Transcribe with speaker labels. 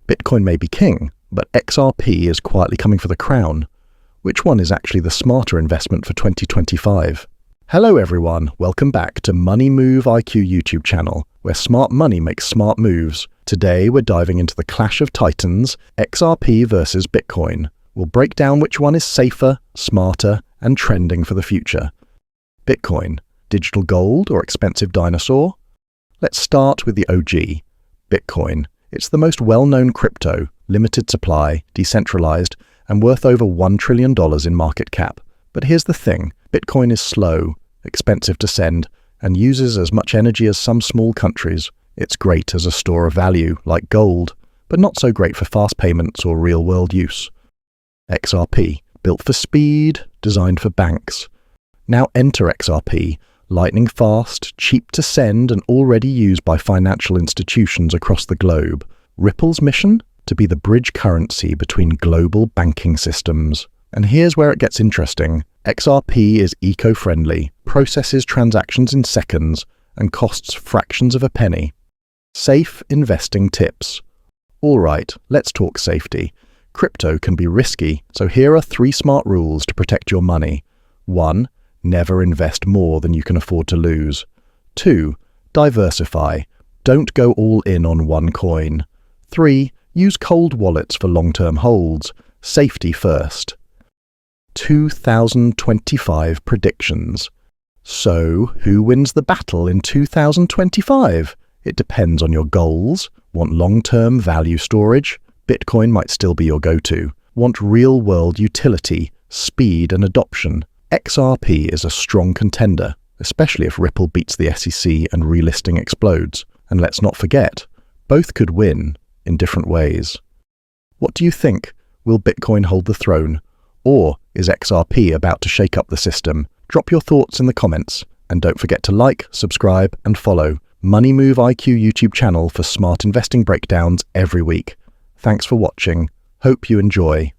Speaker 1: Bitcoin may be king, but XRP is quietly coming for the crown. Which one is actually the smarter investment for 2025? Hello everyone, welcome back to Money Move IQ YouTube channel, where smart money makes smart moves. Today we're diving into the clash of titans, XRP versus Bitcoin. We'll break down which one is safer, smarter, and trending for the future. Bitcoin, digital gold or expensive dinosaur? Let's start with the OG, Bitcoin. It's the most well-known crypto, limited supply, decentralized, and worth over $1 trillion in market cap. But here's the thing, Bitcoin is slow, expensive to send, and uses as much energy as some small countries. It's great as a store of value, like gold, but not so great for fast payments or real-world use. XRP, built for speed, designed for banks. Now enter XRP, lightning fast, cheap to send, and already used by financial institutions across the globe. Ripple's mission? To be the bridge currency between global banking systems. And here's where it gets interesting. XRP is eco-friendly, processes transactions in seconds, and costs fractions of a penny. Safe investing tips. Alright, let's talk safety. Crypto can be risky, so here are 3 smart rules to protect your money. 1. Never invest more than you can afford to lose. 2. Diversify. Don't go all in on one coin. 3. Use cold wallets for long-term holds. Safety first. 2025 predictions. So, who wins the battle in 2025? It depends on your goals. Want long-term value storage? Bitcoin might still be your go-to. Want real-world utility, speed and adoption? XRP is a strong contender, especially if Ripple beats the SEC and relisting explodes. And let's not forget, both could win in different ways. What do you think? Will Bitcoin hold the throne? Or is XRP about to shake up the system? Drop your thoughts in the comments. And don't forget to like, subscribe, and follow Money Move IQ YouTube channel for smart investing breakdowns every week. Thanks for watching. Hope you enjoy.